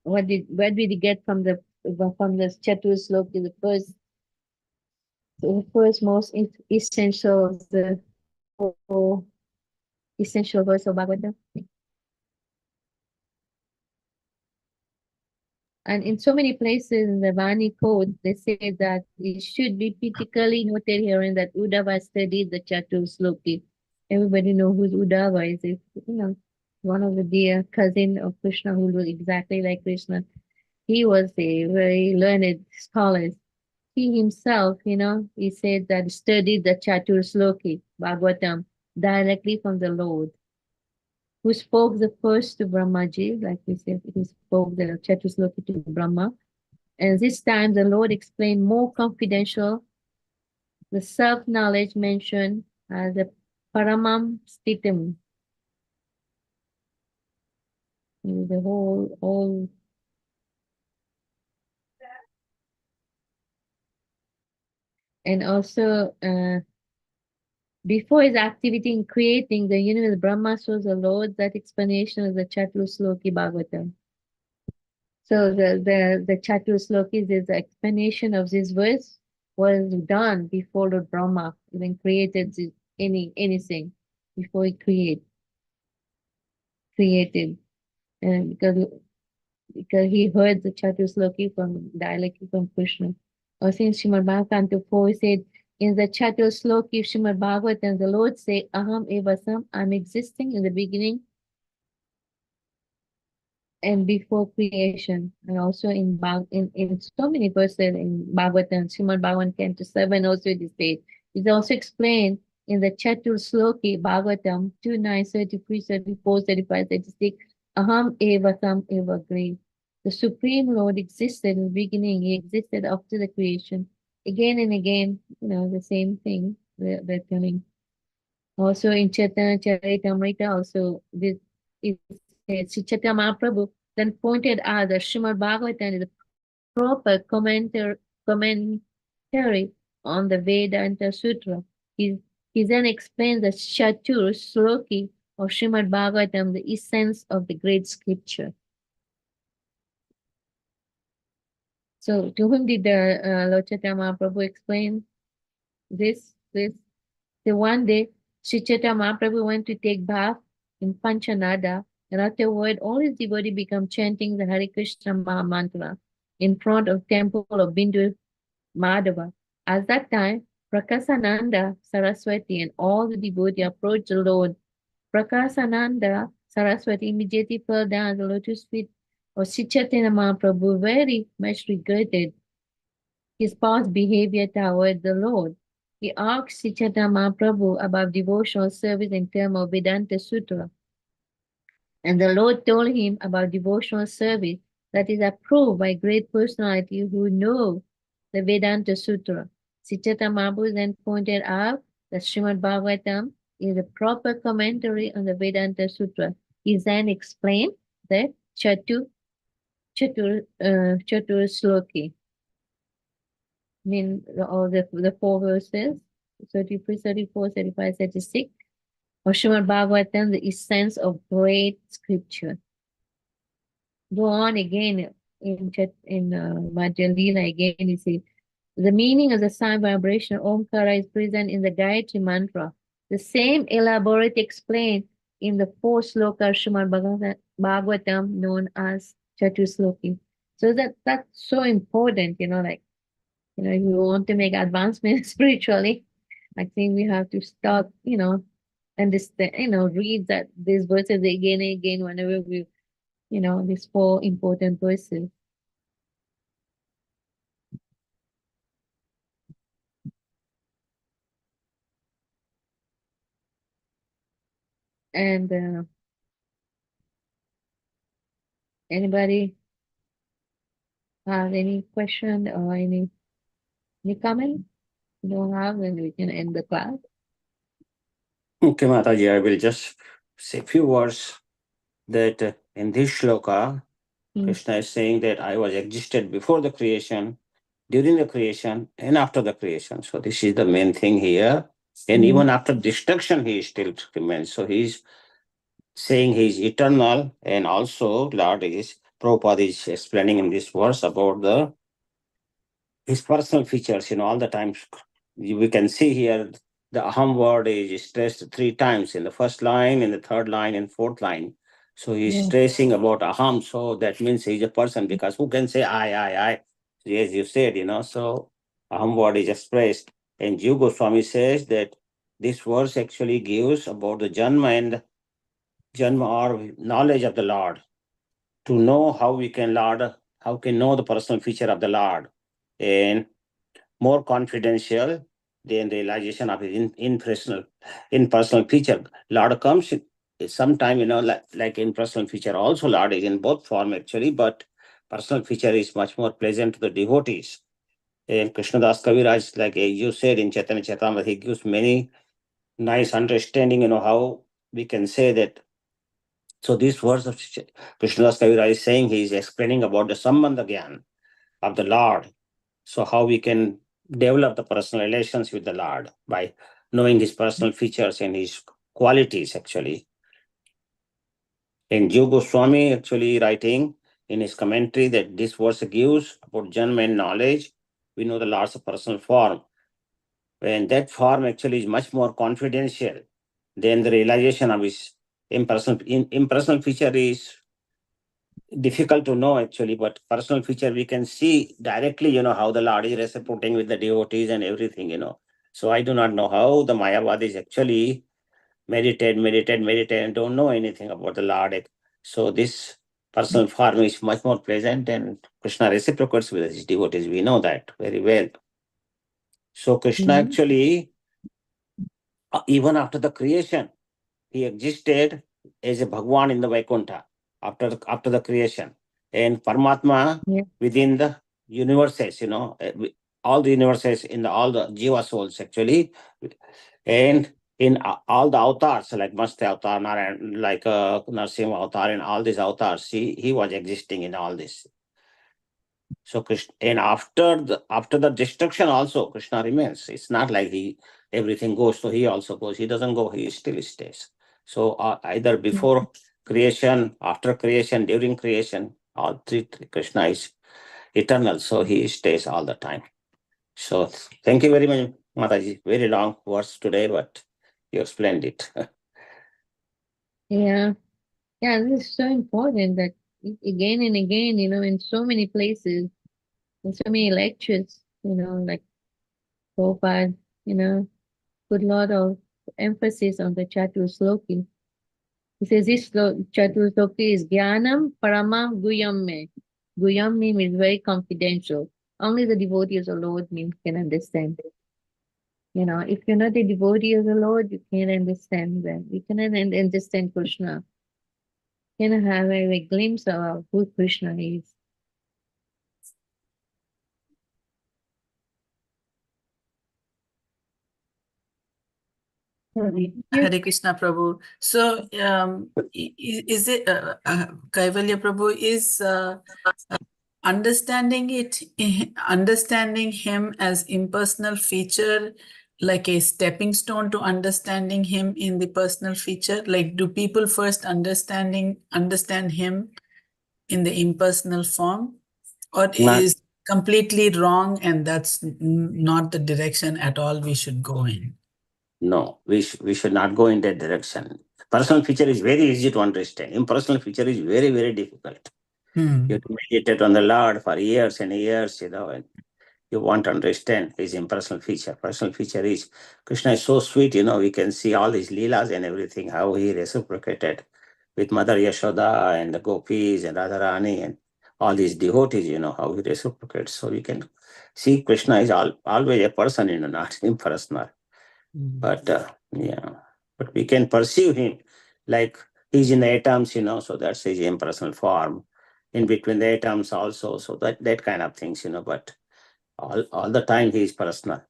Speaker 1: What did you get from the Chatur Sloka, the first most essential of the four essential verse of Bhagavatam? And in so many places in the Vani code, they say that it should be critically noted here in that Uddhava studied the Chatur Sloki. Everybody know who Uddhava is. If, one of the dear cousin of Krishna who looked exactly like Krishna. He was a very learned scholar. He himself, he said that studied the Chatur Sloki, Bhagavatam, directly from the Lord, who spoke the first to Brahmaji, like we said, he spoke the Chatur Sloki to Brahma. And this time the Lord explained more confidential the self-knowledge mentioned as the Paramam Stitam. The whole and also before his activity in creating the universe, Brahma shows the Lord that explanation of the Chatur Sloki Bhagavatam. So the Chatur Slokis is the explanation of this verse was done before Lord Brahma even created anything before he created and because he heard the Chatur Sloki from directly from Krishna. Also in Srimad Bhagavatam 4 he said in the Chatur Sloki of Srimad Bhagavatam the Lord said Aham Evasam, I'm existing in the beginning and before creation, and also in so many verses in Bhagavatam, Srimad Bhagavatam Canto 7 also it is said. It's also explained in the Chatur Sloki Bhagavatam 2, 9, 33, 34, 35, 36. Aham eva tam eva gre. The Supreme Lord existed in the beginning. He existed after the creation. Again and again, the same thing. They're telling. Also in Chaitanya Charitamrita, also this it says Sri Chaitanya Mahaprabhu then pointed out that Srimad Bhagavatam is a proper commentary on the Vedanta Sutra. He then explains the Chatur Sloki of Srimad Bhagavatam, the essence of the great scripture. So to whom did the Lord Chaitanya Mahaprabhu explain this? The one day Sri Chaitanya Mahaprabhu went to take bath in Panchanada And afterward, all his devotees become chanting the Hare Krishna Maha Mantra in front of temple of Bindu Madhava. At that time, Prakasananda Saraswati and all the devotees approached the Lord. Prakasananda Saraswati immediately fell down at the lotus feet of Sri Chaitanya Mahaprabhu, very much regretted his past behavior toward the Lord. He asked Sri Chaitanya Mahaprabhu about devotional service in terms of Vedanta Sutra. And the Lord told him about devotional service that is approved by great personalities who know the Vedanta Sutra. Sri Chaitanya Mahaprabhu then pointed out that Srimad Bhagavatam is a proper commentary on the Vedanta Sutra. He then explained that Chatur Sloki, mean all the four verses, 33, 34, 35, 36, of Srimad Bhagavatam, the essence of great scripture. Go on again in Madhya Leela again, you see, the meaning of the sound vibration Omkara is present in the Gayatri mantra. The same elaborate explained in the fourth sloka of Srimad Bhagavatam known as Chatusloki. So that's so important, like, if we want to make advancements spiritually, I think we have to start, understand, read these verses again and again whenever we, these four important verses. And anybody have any question or any comment? You don't have, then we can end the class.
Speaker 2: Okay, Mataji, I will just say a few words that in this shloka, Krishna is saying that I was existed before the creation, during the creation, and after the creation. So this is the main thing here. And even after destruction, he still remains. So he's saying he's eternal, and also Prabhupada is explaining in this verse about his personal features, all the times. We can see here the aham word is stressed 3 times in the first line, in the third line, and fourth line. So he's stressing about aham. So that means he's a person, because who can say I? As you said, so aham word is expressed. And Jiva Goswami says that this verse actually gives about the janma or knowledge of the Lord. To know how we can know the personal feature of the Lord, and more confidential than realization of his impersonal feature. Lord comes sometime, like in personal feature also. Lord is in both form actually, but personal feature is much more pleasant to the devotees. And Krishnadas Kaviraj, like you said in Chaitanya Charitamrita, he gives many nice understanding, how we can say that. So this verse of Krishnadas Kaviraj is saying, he is explaining about the Sambandha Gyan of the Lord. So how we can develop the personal relations with the Lord by knowing his personal features and his qualities actually. And Jiva Goswami actually writing in his commentary that this verse gives about Janma and knowledge. We know the Lord's personal form. And that form actually is much more confidential than the realization of his impersonal feature is difficult to know actually, but personal feature we can see directly, how the Lord is reciprocating with the devotees and everything, So I do not know how the Mayavadis actually meditate and don't know anything about the Lord. So this personal form is much more pleasant, and Krishna reciprocates with his devotees. We know that very well. So Krishna actually, even after the creation, he existed as a Bhagwan in the Vaikuntha after the creation. And Paramatma within the universes, all the universes in all the Jiva souls actually. And in all the avatars, like Mastya avatar, like Narsimha avatar, and all these avatars, he was existing in all this. So Krishna, and after the destruction also, Krishna remains. It's not like everything goes, so he also goes. He doesn't go, he still stays. So either before creation, after creation, during creation, all three, Krishna is eternal, so he stays all the time. So thank you very much, Mataji. Very long words today, but you explained it.
Speaker 1: Yeah. Yeah, this is so important that again and again, in so many places, in so many lectures, like Prabhupada, put a lot of emphasis on the Chatusloki. He says this Chatusloki is Jnanam Paramam Guyam Me. Guyam means very confidential. Only the devotees of the Lord can understand it. If you're not a devotee of the Lord, you can't understand that. You cannot understand Krishna. You cannot have a glimpse of who Krishna is.
Speaker 3: Hare Krishna Prabhu. So, is it Kaivalya Prabhu is understanding understanding him as impersonal feature, like a stepping stone to understanding him in the personal feature? Like, do people first understand him in the impersonal form, or
Speaker 2: Not,
Speaker 3: is completely wrong and that's not the direction at all we should go in?
Speaker 2: no, we should not go in that direction. Personal feature is very easy to understand. Impersonal feature is very, very difficult. You have to meditate on the Lord for years and years, and you want to understand his impersonal feature. Personal feature is Krishna is so sweet, we can see all his leelas and everything, how he reciprocated with Mother Yashoda and the gopis and Radharani and all these devotees, how he reciprocates. So we can see Krishna is always a person, not impersonal. But but we can perceive him like he's in the atoms, so that's his impersonal form. In between the atoms also, so that kind of things, but all the time he is personal.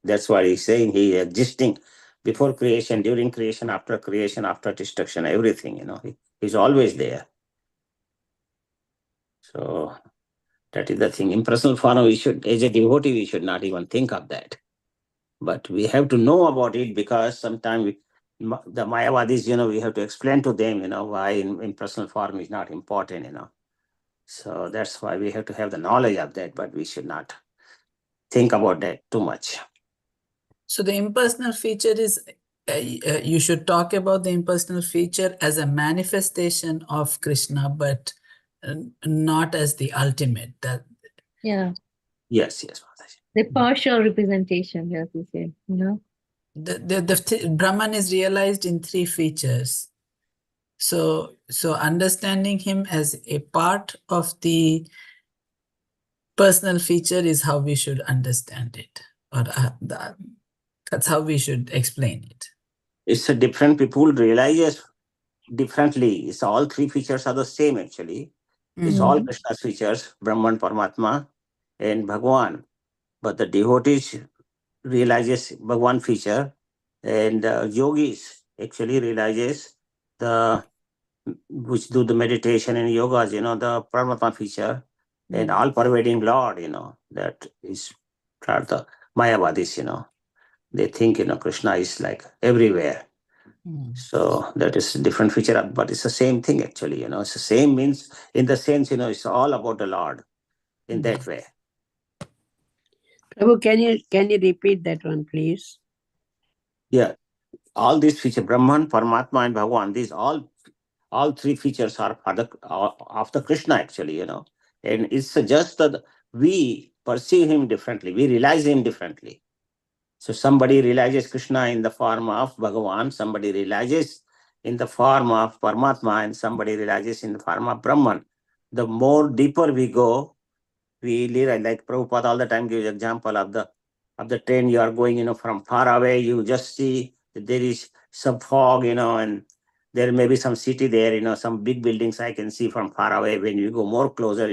Speaker 2: That's why he's saying he is existing before creation, during creation, after destruction, everything, he's always there. So that is the thing. Impersonal form, we should, as a devotee, we should not even think of that. But we have to know about it, because sometimes the Mayavadis, we have to explain to them, why impersonal form is not important, So that's why we have to have the knowledge of that, but we should not think about that too much.
Speaker 3: So the impersonal feature is, you should talk about the impersonal feature as a manifestation of Krishna, but not as the ultimate.
Speaker 1: Yeah.
Speaker 2: Yes, Mataji.
Speaker 1: The partial representation, as you say,
Speaker 3: The Brahman is realized in three features. So understanding him as a part of the personal feature is how we should understand it, or that's how we should explain it.
Speaker 2: It's a different people realize differently. It's all three features are the same actually. It's all Krishna's features, Brahman, Paramatma, and Bhagwan. But the devotees realizes Bhagwan feature, and yogis actually realizes the which do the meditation and yogas, the Paramatma feature, and all pervading Lord, that is the Mayavadis, they think, Krishna is like everywhere. So that is a different feature, but it's the same thing actually, it's the same means in the sense, it's all about the Lord in that way.
Speaker 5: Prabhu, can you repeat that one, please?
Speaker 2: Yeah, all these features, Brahman, Paramatma, and Bhagwan, these all three features are of the Krishna actually, and it's just that we perceive him differently, we realize him differently. So somebody realizes Krishna in the form of Bhagavan, somebody realizes in the form of Paramatma, and somebody realizes in the form of Brahman. The more deeper we go, we live, like Prabhupada all the time gives example of the train. You are going, from far away, you just see that there is some fog, and there may be some city there, some big buildings I can see from far away. When we go more closer,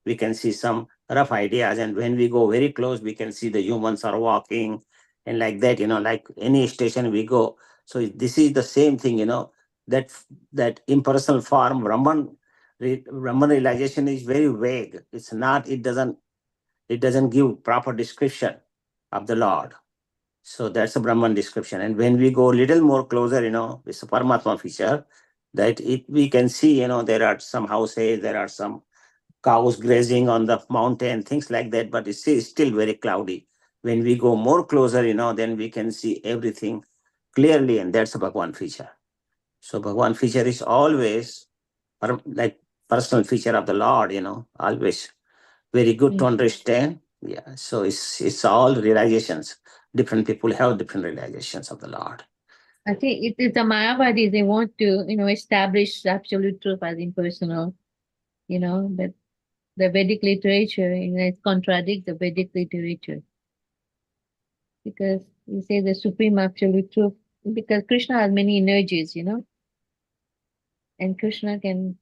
Speaker 2: we can see some rough ideas. And when we go very close, we can see the humans are walking and like that, like any station we go. So this is the same thing, that impersonal form, Brahman realization is very vague. It doesn't give proper description of the Lord. So that's a Brahman description. And when we go a little more closer, it's a Paramatma feature, that we can see, there are some houses, there are some cows grazing on the mountain, things like that, but it's still very cloudy. When we go more closer, then we can see everything clearly, and that's a Bhagwan feature. So Bhagwan feature is always like personal feature of the Lord, always very good to understand. Yeah. So it's all realizations. Different people have different realizations of the Lord.
Speaker 1: I think it is the Mayavadis, they want to, establish absolute truth as impersonal, but the Vedic literature, it contradicts the Vedic literature. Because you say the supreme absolute truth, because Krishna has many energies, and Krishna and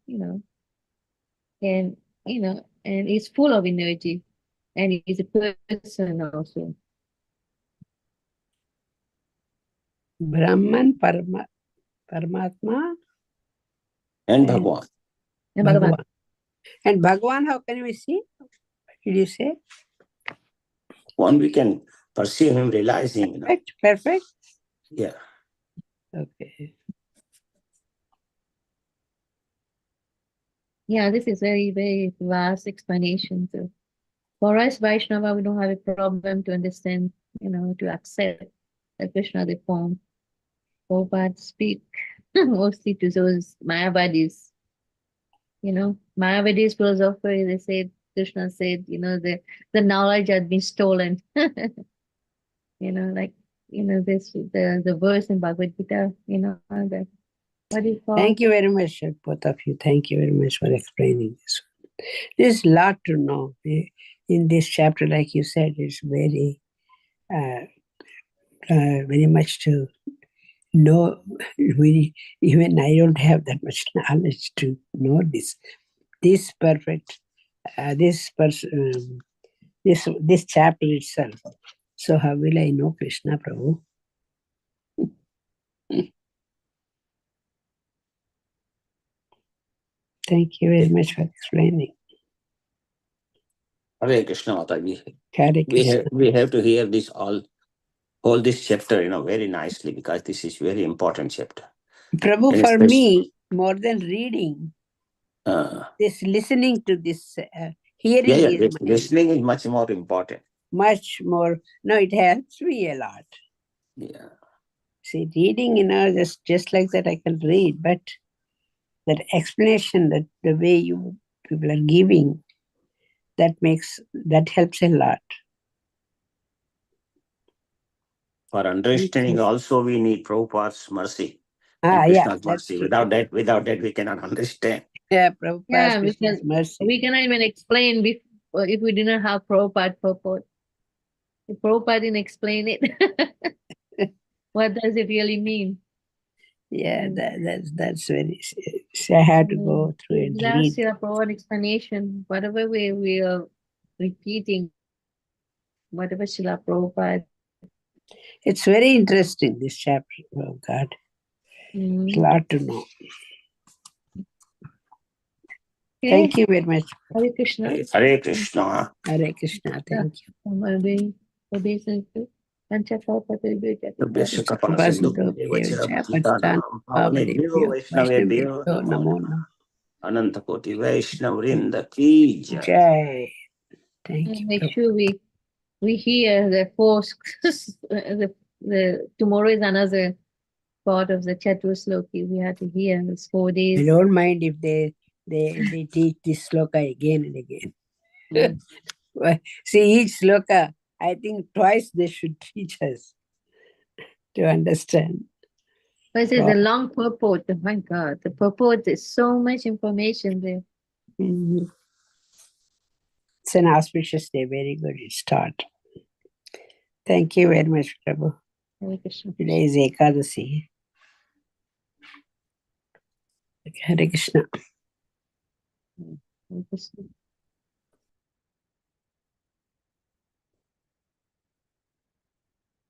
Speaker 1: is full of energy, and he's a person also.
Speaker 5: Brahman, Paramatma,
Speaker 2: And Bhagwan.
Speaker 1: And Bhagavan.
Speaker 5: Bhagavan. And Bhagavan, how can we see? What did you say?
Speaker 2: One we can perceive him, realize him.
Speaker 5: Perfect.
Speaker 2: Yeah.
Speaker 5: Okay.
Speaker 1: Yeah, this is very, very vast explanation. So for us, Vaishnava, we don't have a problem to understand, to accept that Krishna the form. Prabhupada speak mostly to those Mayavadis. Mayavadis philosopher, they said, Krishna said, the knowledge had been stolen. This the verse in Bhagavad Gita, what is called?
Speaker 5: Thank you very much, both of you. Thank you very much for explaining this. There's a lot to know. In this chapter, like you said, it's very, very much to know. Even I don't have that much knowledge to know this. This perfect, this chapter itself. So how will I know Krishna, Prabhu? Thank you very much for explaining.
Speaker 2: Hare Krishna Mataji.
Speaker 5: Hare Krishna.
Speaker 2: We have to hear this all this chapter, very nicely, because this is very important chapter.
Speaker 5: Prabhu,
Speaker 2: And
Speaker 5: for me, more than reading, this listening to this, hearing is
Speaker 2: listening is much more important.
Speaker 5: Much more. No, it helps me a lot.
Speaker 2: Yeah.
Speaker 5: See, reading, just like that I can read, but that explanation, that the way you people are giving, that helps a lot.
Speaker 2: For understanding also we need Prabhupada's mercy.
Speaker 5: Yeah,
Speaker 2: mercy. Without that we cannot understand.
Speaker 5: Yeah, Prabhupada's
Speaker 1: because
Speaker 5: mercy.
Speaker 1: we cannot even explain if we didn't have Prabhupada purport. If Prabhupada didn't explain it, what does it really mean?
Speaker 5: Yeah, that's very. I had to go through and read.
Speaker 1: That's Prabhupada explanation. Whatever we are repeating, whatever Srila Prabhupada.
Speaker 5: It's very interesting, this chapter. Oh God, There's a lot to know.
Speaker 1: Okay.
Speaker 5: Thank you very much.
Speaker 1: Hare Krishna.
Speaker 2: Hare Krishna.
Speaker 5: Hare Krishna. Thank you.
Speaker 2: Ananta Koti Vaishnavrinda ki jai.
Speaker 5: Jai. Thank you.
Speaker 1: Make sure we hear the fourth. the tomorrow is another part of the Chatusloki. We have to hear this 4 days.
Speaker 5: I don't mind if they teach this sloka again and again. See, each sloka, I think twice they should teach us to understand.
Speaker 1: But it's a long purport. Oh my God, the purport, there's so much information there.
Speaker 5: Mm-hmm. It's an auspicious day. Very good start. Thank you very much, Prabhu. Today is Ekadasi. Hare Krishna.
Speaker 1: Hare Krishna.